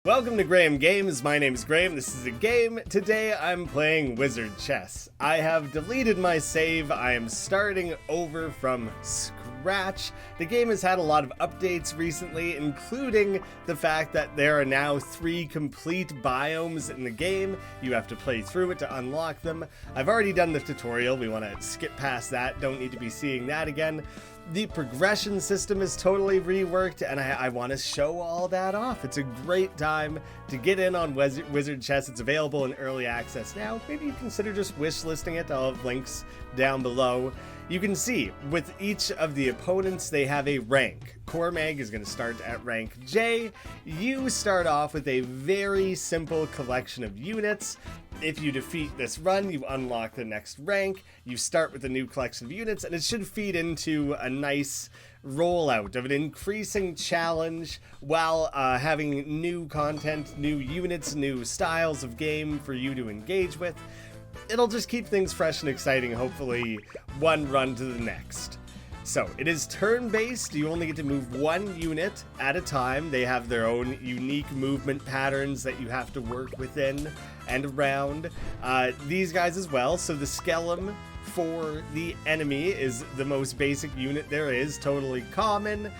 Welcome to Graeme Games. My name is Graeme. This is a game. Today I'm playing Wizard Chess. I have deleted my save. I am starting over from scratch. The game has had a lot of updates recently, including the fact that there are now 3 complete biomes in the game. You have to play through it to unlock them. I've already done the tutorial. We want to skip past that. Don't need to be seeing that again. The progression system is totally reworked, and I want to show all that off. It's a great time to get in on Wizard Chess. It's available in early access now. Maybe you consider just wishlisting it. I'll have links down below. You can see, with each of the opponents, they have a rank. Cormag is going to start at rank J. You start off with a very simple collection of units. If you defeat this run, you unlock the next rank. You start with a new collection of units, and it should feed into a nice rollout of an increasing challenge while having new content, new units, new styles of game for you to engage with. It'll just keep things fresh and exciting, hopefully one run to the next. So, it is turn-based. You only get to move 1 unit at a time. They have their own unique movement patterns that you have to work within and around. These guys as well. So the Skellum for the enemy is the most basic unit there is. Totally common.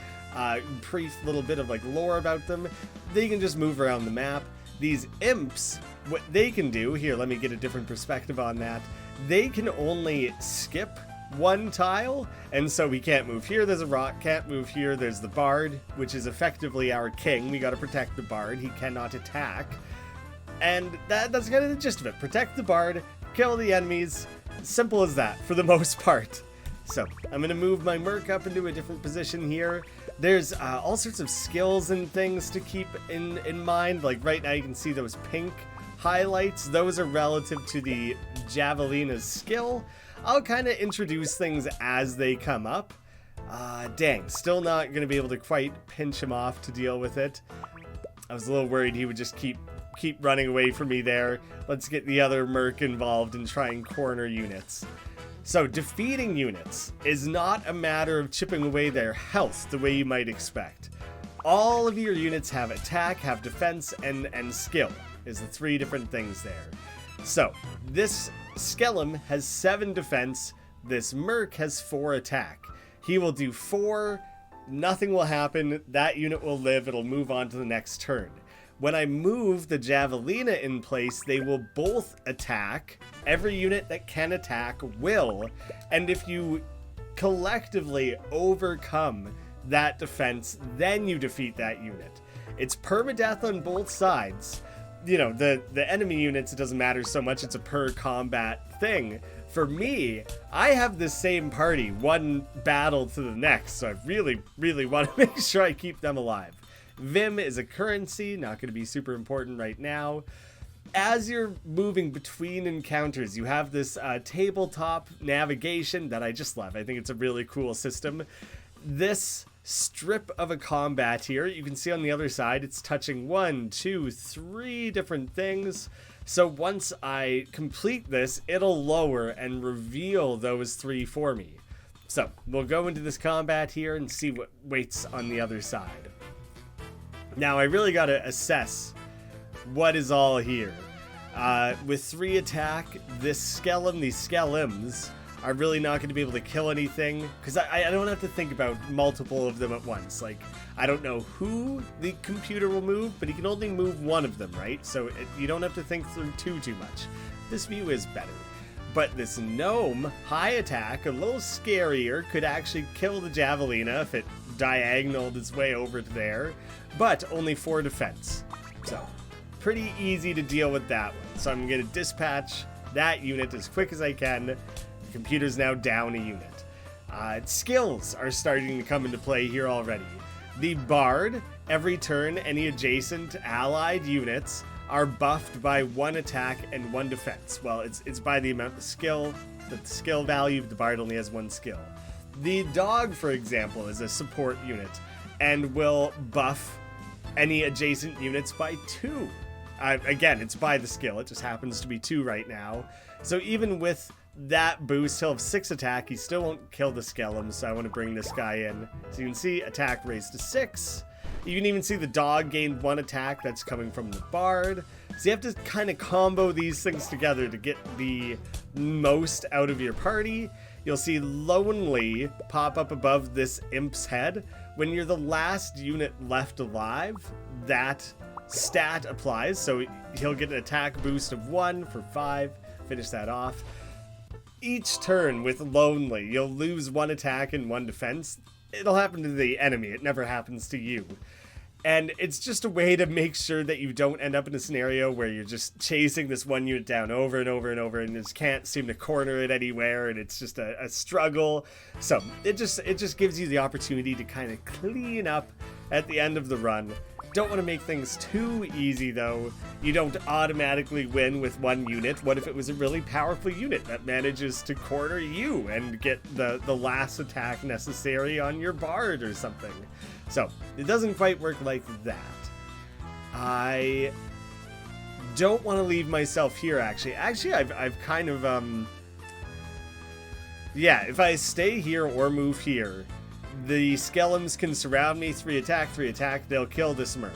Brief little bit of like lore about them. They can just move around the map. These imps, what they can do, here let me get a different perspective on that. They can only skip 1 tile, and so we can't move here. There's a rock, can't move here. There's the bard, which is effectively our king. We got to protect the bard. He cannot attack. And that's kind of the gist of it. Protect the bard, kill the enemies. Simple as that for the most part. So I'm going to move my merc up into a different position here. There's all sorts of skills and things to keep in mind. Like right now you can see those pink highlights. Those are relative to the Javelina's skill. I'll kind of introduce things as they come up. Dang, still not going to be able to quite pinch him off to deal with it. I was a little worried he would just keep running away from me there. Let's get the other merc involved and try and corner units. So defeating units is not a matter of chipping away their health the way you might expect. All of your units have attack, have defense, and skill is the 3 different things there. So this Skellum has 7 defense, this merc has 4 attack. He will do 4, nothing will happen, that unit will live, it'll move on to the next turn. When I move the Javelina in place, they will both attack. Every unit that can attack will. And if you collectively overcome that defense, then you defeat that unit. It's permadeath on both sides. You know, the enemy units, it doesn't matter so much. It's a per combat thing. For me, I have the same party, one battle to the next. So I really, really want to make sure I keep them alive. Vim is a currency, not going to be super important right now. As you're moving between encounters, you have this tabletop navigation that I just love. I think it's a really cool system. This strip of a combat here, you can see on the other side, it's touching 1, 2, 3 different things. So once I complete this, it'll lower and reveal those 3 for me. So we'll go into this combat here and see what waits on the other side. Now, I really got to assess what is all here. With 3 attack, this Skellum, these Skellums, are really not going to be able to kill anything, because I don't have to think about multiple of them at once. Like, I don't know who the computer will move, but he can only move 1 of them, right? So you don't have to think through too much. This view is better. But this gnome, high attack, a little scarier, could actually kill the Javelina if it diagonaled its way over to there, but only 4 defense. So, pretty easy to deal with that one. So I'm going to dispatch that unit as quick as I can. The computer's now down a unit. Skills are starting to come into play here already. The Bard, every turn, any adjacent allied units are buffed by 1 attack and 1 defense. Well, it's by the amount of skill, the skill value. The Bard only has 1 skill. The Dog, for example, is a support unit and will buff any adjacent units by 2. Again, it's by the skill. It just happens to be 2 right now. So even with that boost, he'll have 6 attack. He still won't kill the Skellum, so I want to bring this guy in. So you can see attack raised to 6. You can even see the dog gained 1 attack that's coming from the bard. So you have to kind of combo these things together to get the most out of your party. You'll see Lonely pop up above this imp's head. When you're the last unit left alive, that stat applies. So he'll get an attack boost of 1 for 5. Finish that off. Each turn with Lonely, you'll lose 1 attack and 1 defense. It'll happen to the enemy. It never happens to you. And it's just a way to make sure that you don't end up in a scenario where you're just chasing this one unit down over and over and over and just can't seem to corner it anywhere, and it's just a struggle. So it just gives you the opportunity to kind of clean up at the end of the run. Don't want to make things too easy, though. You don't automatically win with 1 unit. What if it was a really powerful unit that manages to corner you and get the last attack necessary on your bard or something? So it doesn't quite work like that. I don't want to leave myself here, actually. Actually, I've kind of, yeah, if I stay here or move here, the Skellums can surround me, 3 attack, they'll kill this merc.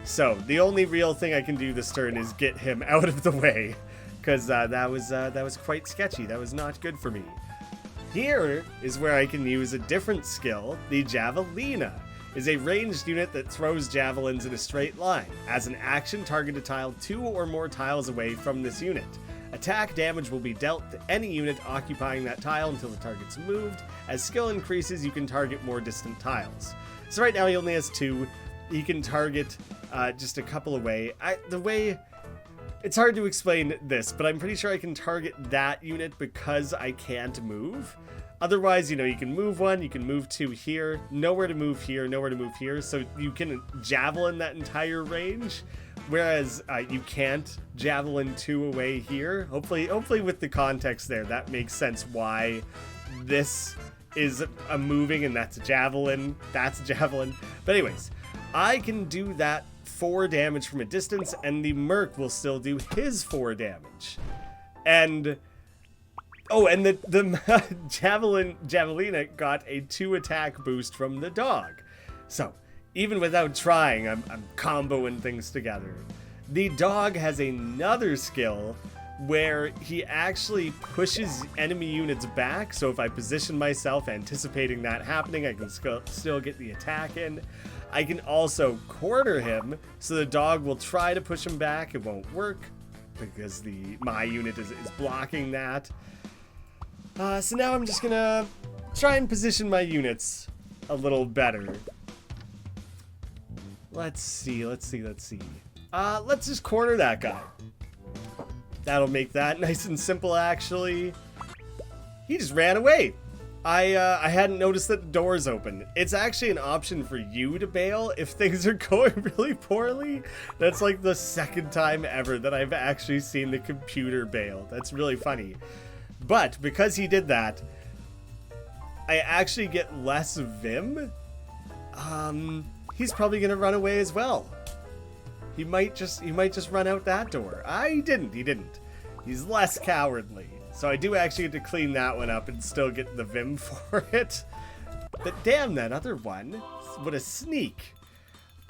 So the only real thing I can do this turn is get him out of the way, because that was quite sketchy. That was not good for me. Here is where I can use a different skill. The Javelina is a ranged unit that throws javelins in a straight line. As an action, target a tile 2 or more tiles away from this unit. Attack damage will be dealt to any unit occupying that tile until the target's moved. As skill increases, you can target more distant tiles. So right now he only has 2. He can target just a couple away. It's hard to explain this, but I'm pretty sure I can target that unit because I can't move. Otherwise, you know, you can move 1, you can move 2 here, nowhere to move here, nowhere to move here, so you can javelin that entire range, whereas you can't javelin 2 away here. Hopefully with the context there, that makes sense why this is a moving and that's a javelin, But anyways, I can do that 4 damage from a distance, and the merc will still do his 4 damage. And oh, and the Javelina got a 2 attack boost from the dog. So even without trying, I'm comboing things together. The dog has another skill where he actually pushes enemy units back. So if I position myself anticipating that happening, I can still get the attack in. I can also corner him, so the dog will try to push him back. It won't work because my unit is blocking that. So now I'm just gonna try and position my units a little better. Let's see. Let's just corner that guy. That'll make that nice and simple, actually. He just ran away. I hadn't noticed that the door's open. It's actually an option for you to bail if things are going really poorly. That's like the 2nd time ever that I've actually seen the computer bail. That's really funny. But because he did that, I actually get less Vim. He's probably gonna run away as well. He might just run out that door. He didn't. He's less cowardly. So I do actually get to clean that one up and still get the Vim for it. But damn, that other one, what a sneak.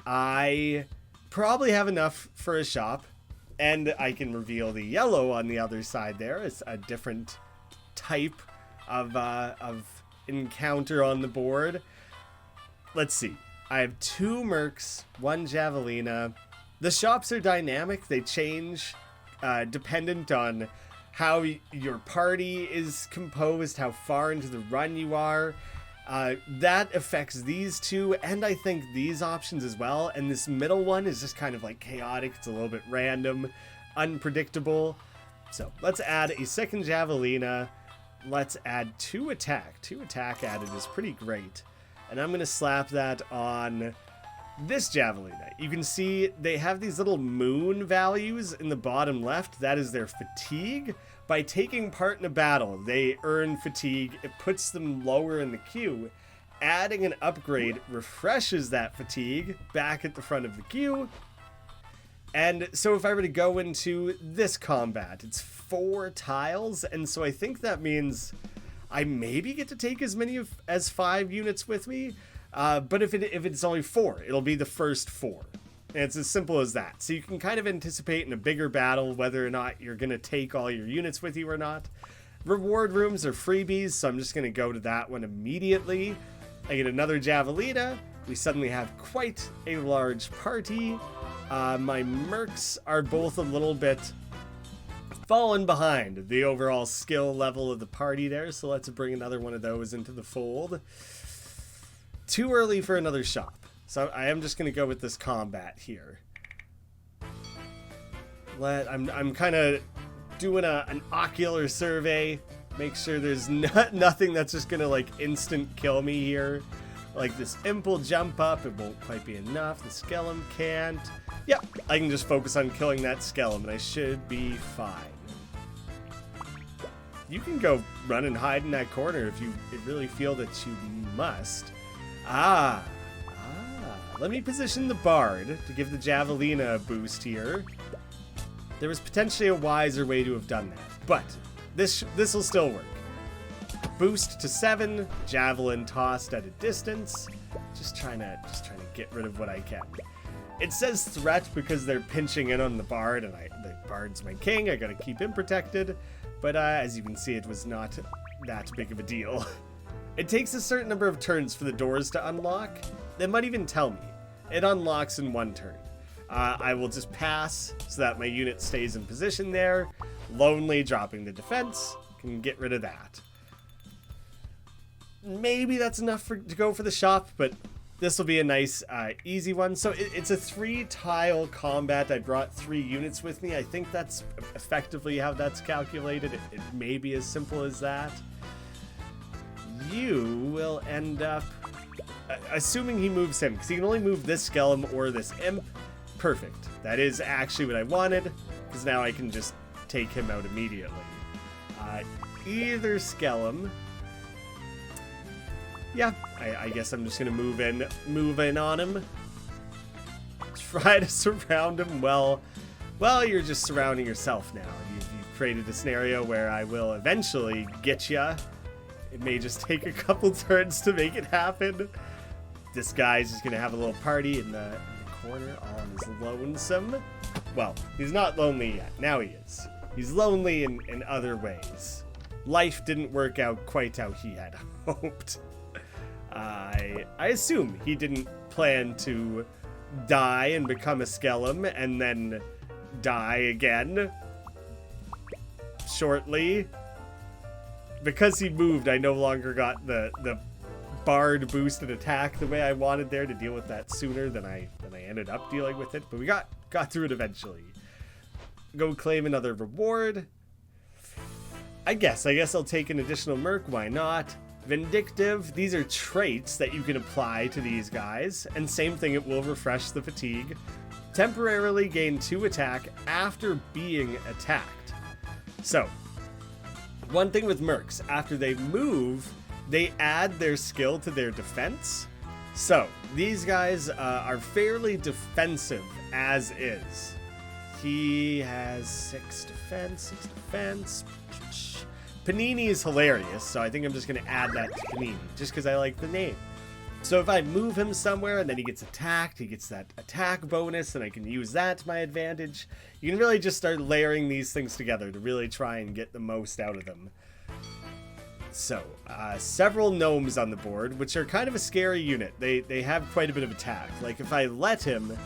I probably have enough for a shop, and I can reveal the yellow on the other side there. It's a different type of encounter on the board. Let's see. I have 2 mercs, 1 Javelina. The shops are dynamic. They change dependent on how your party is composed, how far into the run you are. That affects these 2, and I think these options as well. And this middle one is just kind of like chaotic. It's a little bit random, unpredictable. So let's add a 2nd Javelina. Let's add 2 attack. 2 attack added is pretty great. And I'm going to slap that on this Javelina. You can see they have these little moon values in the bottom left. That is their fatigue. By taking part in a battle, they earn fatigue. It puts them lower in the queue. Adding an upgrade refreshes that fatigue back at the front of the queue. And so if I were to go into this combat, it's 4 tiles, and so I think that means I maybe get to take as many as 5 units with me. But if it's only 4, it'll be the first 4. And it's as simple as that. So you can kind of anticipate in a bigger battle whether or not you're going to take all your units with you or not. Reward rooms are freebies, so I'm just going to go to that one immediately. I get another Javelina. We suddenly have quite a large party. My mercs are both a little bit fallen behind the overall skill level of the party there, so let's bring another one of those into the fold. Too early for another shop. So I am just going to go with this combat here. I'm kind of doing an ocular survey. Make sure there's nothing that's just going to like instant kill me here. Like this imp will jump up. It won't quite be enough. The skellum can't. Yep, I can just focus on killing that skellum and I should be fine. You can go run and hide in that corner if you really feel that you must. Let me position the Bard to give the Javelina a boost here. There was potentially a wiser way to have done that, but this will still work. Boost to 7, Javelin tossed at a distance. Just trying to get rid of what I can. It says threat because they're pinching in on the Bard, and the Bard's my king. I gotta keep him protected, but as you can see, it was not that big of a deal. It takes a certain number of turns for the doors to unlock. They might even tell me. It unlocks in 1 turn. I will just pass so that my unit stays in position there. Lonely, dropping the defense. Can get rid of that. Maybe that's enough to go for the shop, but this will be a nice, easy one. So it's a 3-tile combat. I brought 3 units with me. I think that's effectively how that's calculated. It may be as simple as that. You will end up, assuming he moves him, because he can only move this skellum or this imp. Perfect. That is actually what I wanted, because now I can just take him out immediately. Either skellum. Yeah, I guess I'm just gonna move in on him. Try to surround him. Well, you're just surrounding yourself now. You've created a scenario where I will eventually get ya. It may just take a couple turns to make it happen. This guy's just gonna have a little party in the corner all on his lonesome. Well, he's not lonely yet. Now he is. He's lonely in other ways. Life didn't work out quite how he had hoped. I assume he didn't plan to die and become a skellum and then die again shortly. Because he moved, I no longer got the Bard boosted attack the way I wanted there to deal with that sooner than I ended up dealing with it. But we got through it eventually. Go claim another reward. I guess I'll take an additional merc. Why not? Vindictive. These are traits that you can apply to these guys. And same thing, it will refresh the fatigue. Temporarily gain 2 attack after being attacked. So, one thing with mercs, after they move, they add their skill to their defense. So, these guys are fairly defensive as is. He has 6 defense. Panini is hilarious, so I think I'm just going to add that to Panini, just because I like the name. So if I move him somewhere and then he gets attacked, he gets that attack bonus, and I can use that to my advantage. You can really just start layering these things together to really try and get the most out of them. So, several gnomes on the board, which are kind of a scary unit. They have quite a bit of attack. Like, if I let him,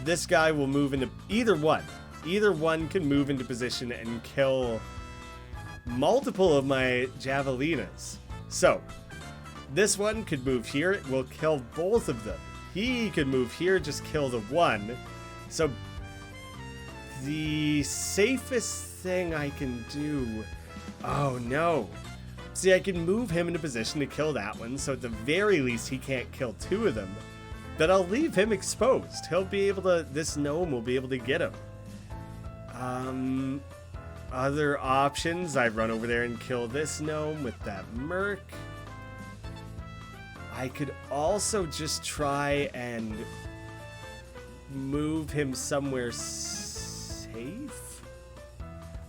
this guy will move into either one. Either one can move into position and kill multiple of my Javelinas. So, this one could move here. It will kill both of them. He could move here, just kill the one. So, the safest thing I can do... Oh, no. See, I can move him into position to kill that one, so at the very least he can't kill 2 of them. But I'll leave him exposed. He'll be able to... This gnome will be able to get him. Other options, I run over there and kill this gnome with that merc. I could also just try and move him somewhere safe.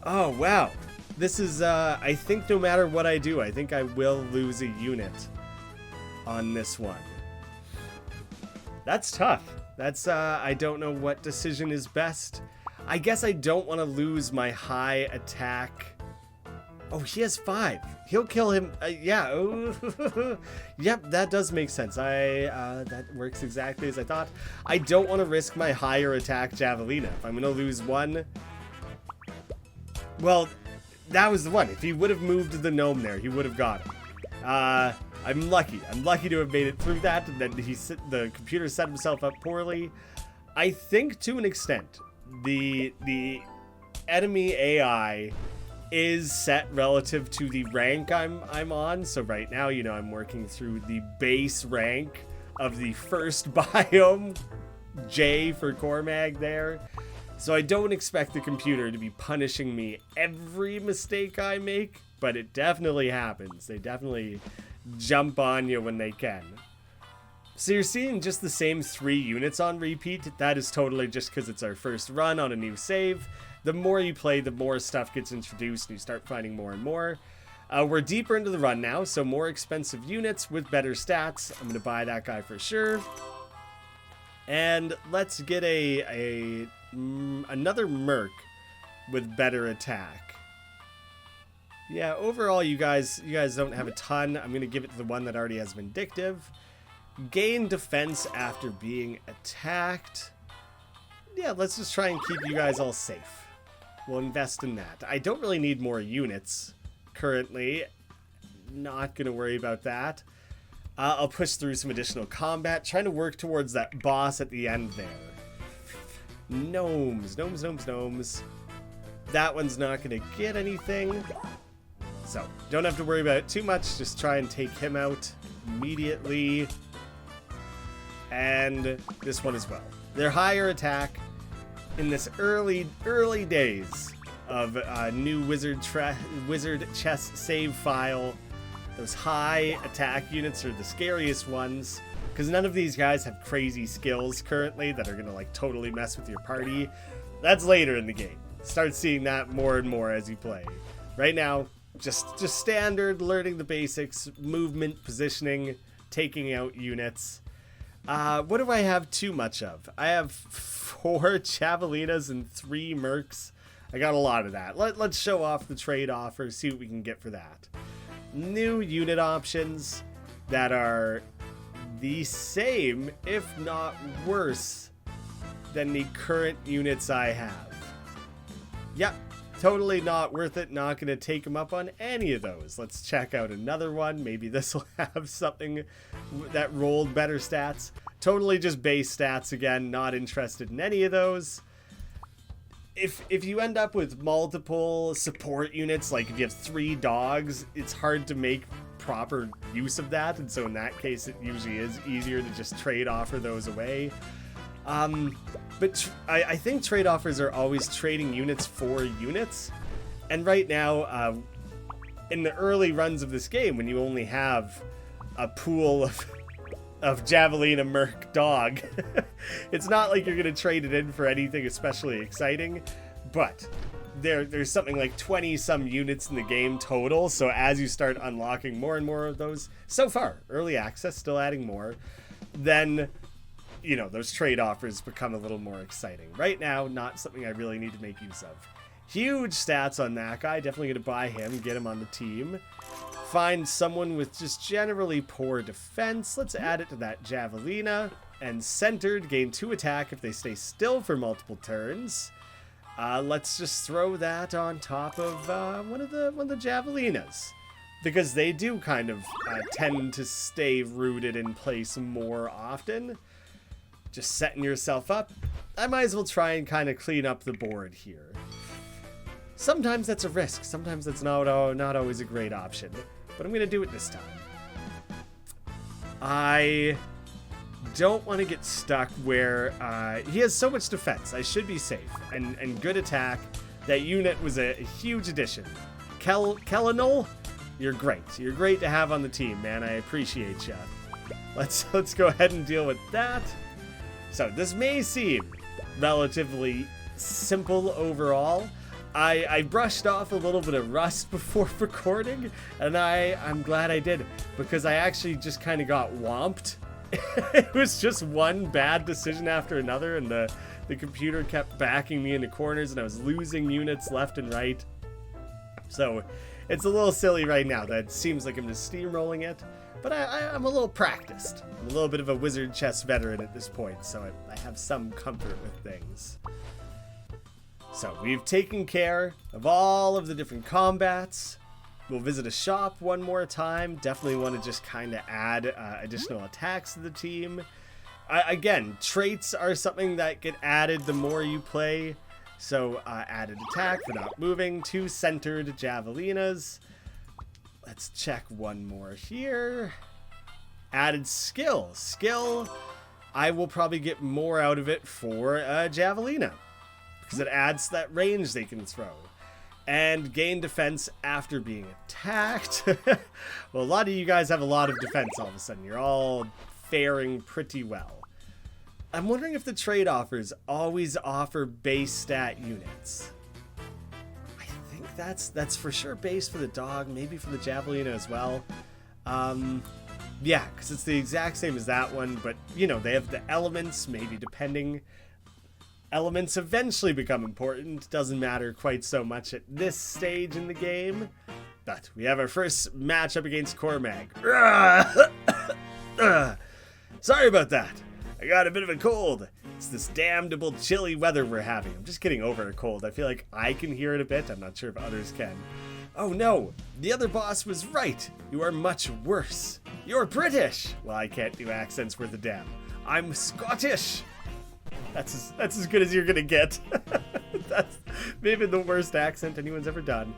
Oh, wow. This is, I think no matter what I do, I think I will lose a unit on this one. That's tough. That's, I don't know what decision is best. I guess I don't want to lose my high attack. Oh, he has 5. He'll kill him. Yeah. Ooh. Yep, that does make sense. That works exactly as I thought. I don't want to risk my higher attack Javelina. If I'm going to lose one... Well, that was the one. If he would have moved the gnome there, he would have got him. I'm lucky. I'm lucky to have made it through that. And then the computer set himself up poorly. I think to an extent, the enemy AI is set relative to the rank I'm on. So right now, you know, I'm working through the base rank of the first biome, J for Cormag there. So I don't expect the computer to be punishing me every mistake I make, but it definitely happens. They definitely jump on you when they can. So you're seeing just the same 3 units on repeat. That is totally just because it's our first run on a new save. The more you play, the more stuff gets introduced and you start finding more and more. We're deeper into the run now, so more expensive units with better stats. I'm going to buy that guy for sure. And let's get another merc with better attack. Yeah, overall you guys don't have a ton. I'm going to give it to the one that already has Vindictive. Gain defense after being attacked. Yeah, let's just try and keep you guys all safe. We'll invest in that. I don't really need more units currently. Not going to worry about that. I'll push through some additional combat, trying to work towards that boss at the end there. Gnomes. That one's not going to get anything. So, don't have to worry about it too much. Just try and take him out immediately. And this one as well. Their higher attack in this early days of new WizardChess save file. Those high attack units are the scariest ones, because none of these guys have crazy skills currently that are going to like totally mess with your party. That's later in the game. Start seeing that more and more as you play. Right now, just standard, learning the basics, movement, positioning, taking out units. What do I have too much of? I have 4 Javelinas and 3 Mercs. I got a lot of that. Let's show off the trade offer, see what we can get for that. New unit options that are the same, if not worse, than the current units I have. Yep, totally not worth it. Not going to take them up on any of those. Let's check out another one. Maybe this will have something that rolled better stats. Totally just base stats again. Not interested in any of those. If you end up with multiple support units, like if you have 3 dogs, it's hard to make proper use of that. And so in that case, it usually is easier to just trade offer those away. But I think trade offers are always trading units for units. And right now, in the early runs of this game, when you only have a pool of Javelina Merc dog, it's not like you're going to trade it in for anything especially exciting. But there's something like 20 some units in the game total. So as you start unlocking more and more of those, so far, early access, still adding more, then, you know, those trade offers become a little more exciting. Right now, not something I really need to make use of. Huge stats on that guy. Definitely going to buy him, get him on the team. Find someone with just generally poor defense. Let's add it to that Javelina. And centered, gain 2 attack if they stay still for multiple turns. Let's just throw that on top of one of the Javelinas, because they do kind of tend to stay rooted in place more often. Just setting yourself up. I might as well try and kind of clean up the board here. Sometimes that's a risk. Sometimes that's not always a great option. But I'm going to do it this time. I don't want to get stuck where he has so much defense. I should be safe. And good attack. That unit was a huge addition. Kellinol, you're great. You're great to have on the team, man. I appreciate you. Let's go ahead and deal with that. So this may seem relatively simple overall. I brushed off a little bit of rust before recording, and I'm glad I did, because I actually just kind of got whomped it was just one bad decision after another, and the computer kept backing me into corners, and I was losing units left and right. So it's a little silly right now that it seems like I'm just steamrolling it, but I'm a little practiced. I'm a little bit of a wizard chess veteran at this point, so I have some comfort with things. So we've taken care of all of the different combats. We'll visit a shop one more time. Definitely want to just kind of add additional attacks to the team. Again, traits are something that get added the more you play. So added attack for not moving, 2 centered javelinas. Let's check one more here. Added skill. Skill, I will probably get more out of it for javelina, because it adds that range they can throw. And gain defense after being attacked. Well, a lot of you guys have a lot of defense all of a sudden. You're all faring pretty well. I'm wondering if the trade offers always offer base stat units. I think that's for sure base for the dog, maybe for the javelina as well. Yeah, because it's the exact same as that one, but you know, they have the elements, maybe depending. Elements eventually become important. Doesn't matter quite so much at this stage in the game. But we have our first matchup against Cormag. Sorry about that. I got a bit of a cold. It's this damnable chilly weather we're having. I'm just getting over a cold. I feel like I can hear it a bit. I'm not sure if others can. Oh no, the other boss was right. You are much worse. You're British. Well, I can't do accents worth a damn. I'm Scottish. That's as good as you're gonna get. That's maybe the worst accent anyone's ever done.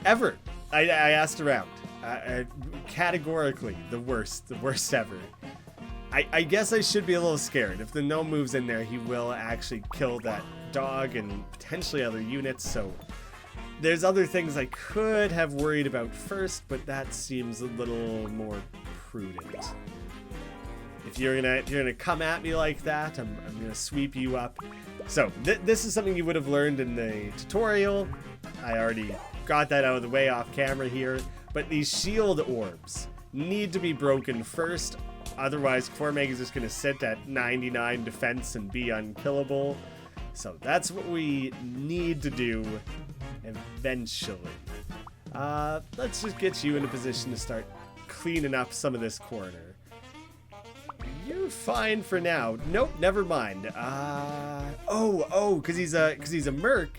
Ever. I asked around. Categorically, the worst ever. I guess I should be a little scared. If the gnome moves in there, he will actually kill that dog and potentially other units, so there's other things I could have worried about first, but that seems a little more prudent. If you're gonna come at me like that, I'm gonna sweep you up. So this is something you would have learned in the tutorial. I already got that out of the way off camera here. But these shield orbs need to be broken first. Otherwise, Cormag is just gonna sit at 99 defense and be unkillable. So that's what we need to do eventually. Let's just get you in a position to start cleaning up some of this corner. You're fine for now. Nope, never mind. Because he's a merc.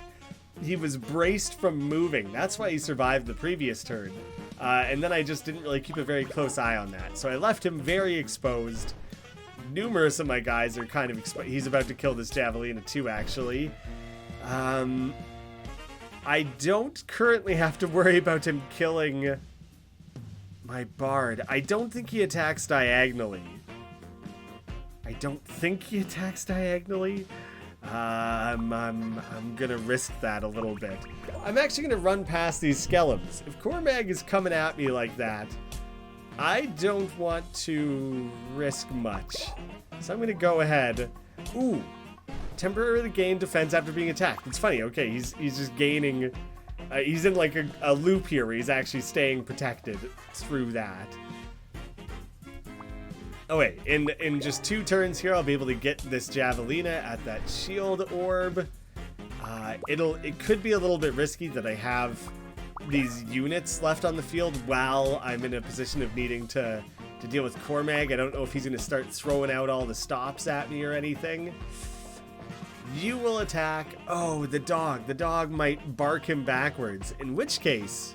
He was braced from moving. That's why he survived the previous turn. And then I just didn't really keep a very close eye on that. So I left him very exposed. Numerous of my guys are kind of exposed. He's about to kill this javelina too, actually. I don't currently have to worry about him killing my bard. I don't think he attacks diagonally. I'm gonna risk that a little bit. I'm actually gonna run past these skeletons. If Cormag is coming at me like that, I don't want to risk much. So I'm gonna go ahead. Ooh, temporarily gain defense after being attacked. It's funny. Okay, he's just gaining. He's in like a loop here where he's actually staying protected through that. Oh wait, in just 2 turns here, I'll be able to get this javelina at that shield orb. It could be a little bit risky that I have these units left on the field while I'm in a position of needing to deal with Cormag. I don't know if he's going to start throwing out all the stops at me or anything. You will attack. Oh, the dog. The dog might bark him backwards, in which case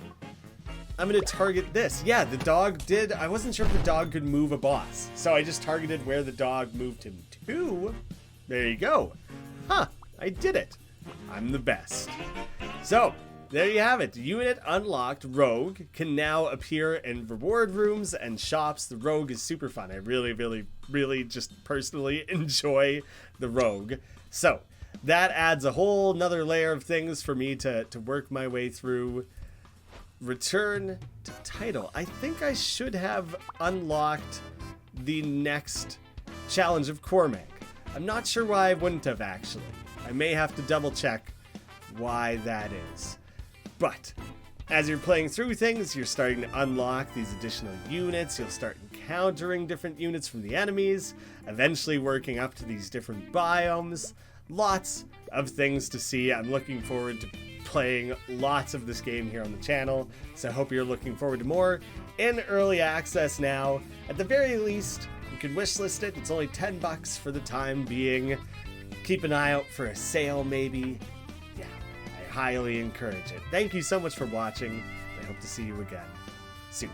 I'm going to target this. Yeah, the dog did. I wasn't sure if the dog could move a boss, so I just targeted where the dog moved him to. There you go. Huh, I did it. I'm the best. So, there you have it. Unit unlocked. Rogue can now appear in reward rooms and shops. The Rogue is super fun. I really just personally enjoy the Rogue. So, that adds a whole nother layer of things for me to work my way through. Return to title. I think I should have unlocked the next challenge of Cormag. I'm not sure why I wouldn't have, actually. I may have to double check why that is. But As you're playing through things, you're starting to unlock these additional units. You'll start encountering different units from the enemies, eventually working up to these different biomes. Lots of things to see. I'm looking forward to playing lots of this game here on the channel, so I hope you're looking forward to more. In early access now. At the very least, you can wishlist it. It's only $10 for the time being. Keep an eye out for a sale maybe. Yeah, I highly encourage it. Thank you so much for watching. I hope to see you again soon.